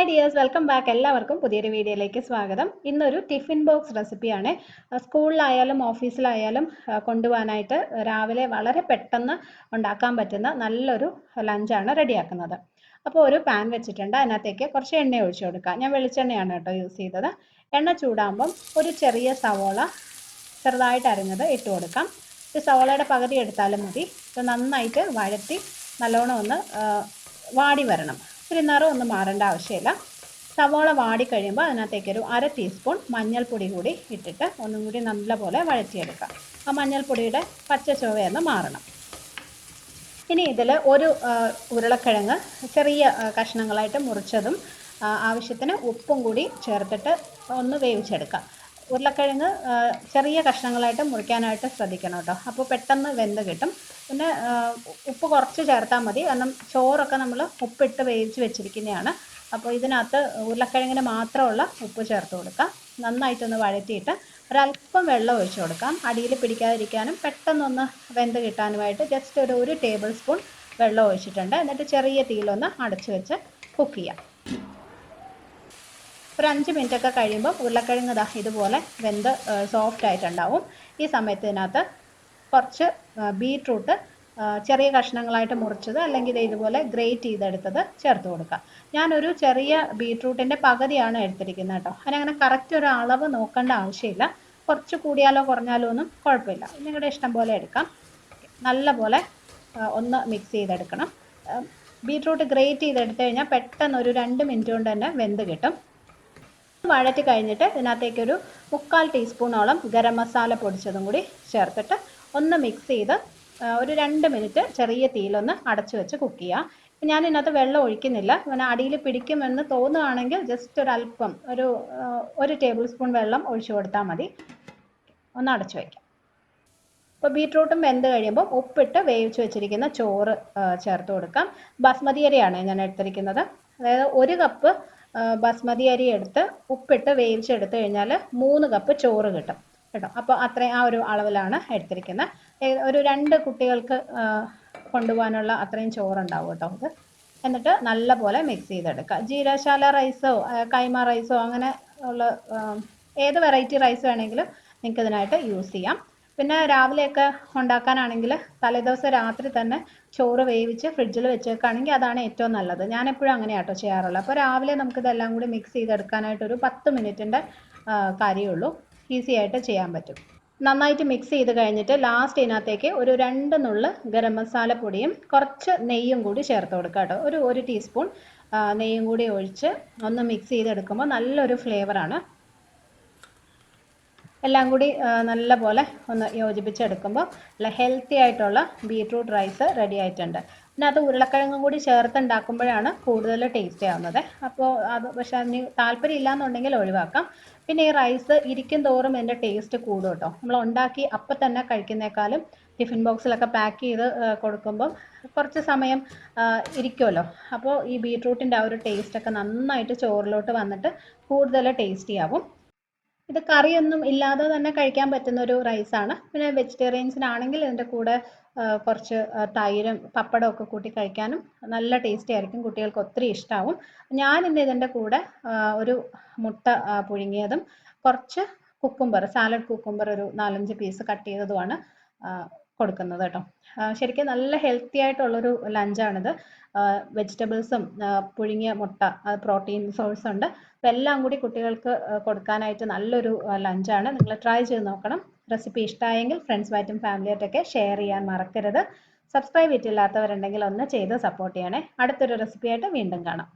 Hi dears, welcome back. എല്ലാവർക്കും പുതിയൊരു വീഡിയോയിലേക്ക് സ്വാഗതം. ഇന്നൊരു ടിഫിൻ ബോക്സ് റെസിപ്പിയാണ്. സ്കൂളിലായാലും ഓഫീസിലായാലും കൊണ്ടുപോകാനായിട്ട് രാവിലെ വളരെ പെട്ടെന്ന് ഉണ്ടാക്കാൻ പറ്റുന്ന നല്ലൊരു ലഞ്ചാണ് റെഡിയാക്കുന്നത്. അപ്പോൾ ഒരു പാൻ വെച്ചിട്ടുണ്ട്. അതിനകത്തേക്ക് കുറച്ച് എണ്ണ ഒഴിച്ചു കൊടുക്കുക. ഞാൻ വെളിച്ചെണ്ണയാണ് കേട്ടോ യൂസ് ചെയ്തത്. എണ്ണ ചൂടാകുമ്പം ഒരു ചെറിയ സവോള ചെറുതായിട്ട് അരിഞ്ഞത് ഇട്ട് കൊടുക്കാം. ഒരു സവോളയുടെ പകുതി എടുത്താലും മതി. ഇത് നന്നായിട്ട് വഴറ്റി നല്ലോണം ഒന്ന് വാടി വരണം. ഇത്തിരി നിറം ഒന്നും മാറേണ്ട ആവശ്യമില്ല. സവോള വാടി കഴിയുമ്പോൾ അതിനകത്തേക്കൊരു 1/2 ടീസ്പൂൺ മഞ്ഞൾപ്പൊടി കൂടി ഇട്ടിട്ട് ഒന്നും കൂടി നല്ലപോലെ വഴറ്റിയെടുക്കാം. ആ മഞ്ഞൾപ്പൊടിയുടെ പച്ച ചുവയൊന്ന് മാറണം. ഇനി ഇതിൽ ഒരു ഉരുളക്കിഴങ്ങ് ചെറിയ കഷ്ണങ്ങളായിട്ട് മുറിച്ചതും ആവശ്യത്തിന് ഉപ്പും കൂടി ചേർത്തിട്ട് ഒന്ന് വേവിച്ചെടുക്കാം. ഉരുളക്കിഴങ്ങ് ചെറിയ കഷ്ണങ്ങളായിട്ട് മുറിക്കാനായിട്ട് ശ്രദ്ധിക്കണം കേട്ടോ. അപ്പോൾ പെട്ടെന്ന് വെന്ത് കിട്ടും. പിന്നെ ഉപ്പ് കുറച്ച് ചേർത്താൽ മതി, കാരണം ചോറൊക്കെ നമ്മൾ ഉപ്പിട്ട് വേവിച്ച് വെച്ചിരിക്കുന്നതാണ്. അപ്പോൾ ഇതിനകത്ത് ഉരുളക്കിഴങ്ങിന് മാത്രമുള്ള ഉപ്പ് ചേർത്ത് കൊടുക്കാം. നന്നായിട്ടൊന്ന് വഴറ്റിയിട്ട് ഒരല്പം വെള്ളം ഒഴിച്ചു കൊടുക്കാം. അടിയിൽ പിടിക്കാതിരിക്കാനും പെട്ടെന്നൊന്ന് വെന്ത് കിട്ടാനുമായിട്ട് ജസ്റ്റ് ഒരു ടേബിൾ സ്പൂൺ വെള്ളം ഒഴിച്ചിട്ടുണ്ട്. എന്നിട്ട് ചെറിയ തീയിലൊന്ന് അടച്ചു വെച്ച് കുക്ക് ചെയ്യാം. ഒരു 5 മിനിറ്റൊക്കെ കഴിയുമ്പോൾ ഉരുളക്കിഴങ്ങ് ഇതുപോലെ വെന്ത് സോഫ്റ്റ് ആയിട്ടുണ്ടാവും. ഈ സമയത്ത് ഇതിനകത്ത് കുറച്ച് ബീട്രൂട്ട് ചെറിയ കഷ്ണങ്ങളായിട്ട് മുറിച്ചത് അല്ലെങ്കിൽ ഇതുപോലെ ഗ്രേറ്റ് ചെയ്തെടുത്തത് ചേർത്ത് കൊടുക്കുക. ഞാനൊരു ചെറിയ ബീട്രൂട്ടിൻ്റെ പകുതിയാണ് എടുത്തിരിക്കുന്നത് കേട്ടോ. അതിനങ്ങനെ കറക്റ്റ് ഒരു അളവ് നോക്കേണ്ട ആവശ്യമില്ല. കുറച്ച് കൂടിയാലോ കുറഞ്ഞാലോ ഒന്നും കുഴപ്പമില്ല. നിങ്ങളുടെ ഇഷ്ടം പോലെ എടുക്കാം. നല്ലപോലെ ഒന്ന് മിക്സ് ചെയ്തെടുക്കണം. ബീട്രൂട്ട് ഗ്രേറ്റ് ചെയ്തെടുത്തു കഴിഞ്ഞാൽ പെട്ടെന്ന് ഒരു 2 മിനിറ്റ് കൊണ്ട് തന്നെ വെന്ത് കിട്ടും. വഴറ്റി കഴിഞ്ഞിട്ട് ഇതിനകത്തേക്കൊരു 1/4 ടീസ്പൂണോളം ഗരം മസാല പൊടിച്ചതും കൂടി ചേർത്തിട്ട് ഒന്ന് മിക്സ് ചെയ്ത് ഒരു 2 മിനിറ്റ് ചെറിയ തീയിലൊന്ന് അടച്ചു വെച്ച് കുക്ക് ചെയ്യുക. ഞാൻ ഇതിനകത്ത് വെള്ളം ഒഴിക്കുന്നില്ല. പിന്നെ അടിയിൽ പിടിക്കുമെന്ന് തോന്നുകയാണെങ്കിൽ ജസ്റ്റ് ഒരല്പം ഒരു ടേബിൾ സ്പൂൺ വെള്ളം ഒഴിച്ചു കൊടുത്താൽ മതി. ഒന്ന് അടച്ചു വയ്ക്കാം. ഇപ്പോൾ ബീട്രൂട്ടും വെന്ത് കഴിയുമ്പോൾ ഉപ്പിട്ട് വേവിച്ച് വെച്ചിരിക്കുന്ന ചോറ് ചേർത്ത് കൊടുക്കാം. ബാസ്മതി അരിയാണ് ഞാൻ എടുത്തിരിക്കുന്നത്. അതായത് 1 കപ്പ് ബാസ്മതി അരി എടുത്ത് ഉപ്പിട്ട് വേവിച്ചെടുത്ത് കഴിഞ്ഞാൽ 3 കപ്പ് ചോറ് കിട്ടും കേട്ടോ. അപ്പോൾ അത്രയും ആ ഒരു അളവിലാണ് എടുത്തിരിക്കുന്നത്. ഒരു 2 കുട്ടികൾക്ക് കൊണ്ടുപോകാനുള്ള അത്രയും ചോറുണ്ടാവും കേട്ടോ ഇത്. എന്നിട്ട് നല്ലപോലെ മിക്സ് ചെയ്തെടുക്കുക. ജീരശാല റൈസോ കൈമ റൈസോ അങ്ങനെ ഉള്ള ഏത് വെറൈറ്റി റൈസ് വേണമെങ്കിലും നിങ്ങൾക്ക് ഇതിനായിട്ട് യൂസ് ചെയ്യാം. പിന്നെ രാവിലെയൊക്കെ ഉണ്ടാക്കാനാണെങ്കിൽ തലേദിവസം രാത്രി തന്നെ ചോറ് വേവിച്ച് ഫ്രിഡ്ജിൽ വെച്ചേക്കുകയാണെങ്കിൽ അതാണ് ഏറ്റവും നല്ലത്. ഞാനെപ്പോഴും അങ്ങനെയാട്ടോ ചെയ്യാറുള്ളത്. അപ്പോൾ രാവിലെ നമുക്കിതെല്ലാം കൂടി മിക്സ് ചെയ്തെടുക്കാനായിട്ടൊരു 10 മിനിറ്റിൻ്റെ കാര്യമുള്ളൂ. ഈസി ആയിട്ട് ചെയ്യാൻ പറ്റും. നന്നായിട്ട് മിക്സ് ചെയ്ത് കഴിഞ്ഞിട്ട് ലാസ്റ്റ് ഇതിനകത്തേക്ക് ഒരു 2 നുള്ള് ഗരം മസാല പൊടിയും കുറച്ച് നെയ്യും കൂടി ചേർത്ത് കൊടുക്കുക കേട്ടോ. ഒരു ടീസ്പൂൺ നെയ്യും കൂടി ഒഴിച്ച് ഒന്ന് മിക്സ് ചെയ്തെടുക്കുമ്പോൾ നല്ലൊരു ഫ്ലേവറാണ്. എല്ലാം കൂടി നല്ലപോലെ ഒന്ന് യോജിപ്പിച്ചെടുക്കുമ്പോൾ നല്ല ഹെൽത്തി ആയിട്ടുള്ള ബീട്രൂട്ട് റൈസ് റെഡി ആയിട്ടുണ്ട്. പിന്നെ അത് ഉരുളക്കിഴങ്ങും കൂടി ചേർത്തുണ്ടാക്കുമ്പോഴാണ് കൂടുതൽ ടേസ്റ്റി ആവുന്നത്. അപ്പോൾ അത് പക്ഷേ അതിന് താല്പര്യം ഇല്ലയെന്നുണ്ടെങ്കിൽ ഒഴിവാക്കാം. പിന്നെ ഈ റൈസ് ഇരിക്കും തോറും എൻ്റെ ടേസ്റ്റ് കൂടും കേട്ടോ. നമ്മൾ ഉണ്ടാക്കി അപ്പം തന്നെ കഴിക്കുന്നേക്കാളും ടിഫിൻ ബോക്സിലൊക്കെ പാക്ക് ചെയ്ത് കൊടുക്കുമ്പം കുറച്ച് സമയം ഇരിക്കുമല്ലോ. അപ്പോൾ ഈ ബീട്രൂട്ടിൻ്റെ ആ ഒരു ടേസ്റ്റൊക്കെ നന്നായിട്ട് ചോറിലോട്ട് വന്നിട്ട് കൂടുതൽ ടേസ്റ്റി ആവും. ഇത് കറിയൊന്നും ഇല്ലാതെ തന്നെ കഴിക്കാൻ പറ്റുന്ന ഒരു റൈസാണ്. പിന്നെ വെജിറ്റേറിയൻസിനാണെങ്കിൽ ഇതിൻ്റെ കൂടെ കുറച്ച് തൈരും പപ്പടവും ഒക്കെ കൂട്ടി കഴിക്കാനും നല്ല ടേസ്റ്റി ആയിരിക്കും. കുട്ടികൾക്ക് ഒത്തിരി ഇഷ്ടമാവും. ഞാനിന്ന് ഇതിൻ്റെ കൂടെ ഒരു മുട്ട പുഴുങ്ങിയതും കുറച്ച് കുക്കുംബർ, സാലഡ് കുക്കുംബർ ഒരു 4-5 പീസ് കട്ട് ചെയ്തതുമാണ് കൊടുക്കുന്നത് കേട്ടോ. ശരിക്കും നല്ല ഹെൽത്തി ആയിട്ടുള്ളൊരു ലഞ്ചാണിത്. വെജിറ്റബിൾസും പുഴുങ്ങിയ മുട്ട പ്രോട്ടീൻ സോഴ്സ് ഉണ്ട്. അപ്പോൾ എല്ലാം കൂടി കുട്ടികൾക്ക് കൊടുക്കാനായിട്ട് നല്ലൊരു ലഞ്ചാണ്. നിങ്ങൾ ട്രൈ ചെയ്ത് നോക്കണം. റെസിപ്പി ഇഷ്ടമായെങ്കിൽ ഫ്രണ്ട്സുമായിട്ടും ഫാമിലിയായിട്ടൊക്കെ ഷെയർ ചെയ്യാൻ മറക്കരുത്. സബ്സ്ക്രൈബ് ചെയ്തിട്ടില്ലാത്തവരുണ്ടെങ്കിൽ ഒന്ന് ചെയ്ത് സപ്പോർട്ട് ചെയ്യണേ. അടുത്തൊരു റെസിപ്പിയായിട്ട് വീണ്ടും കാണാം.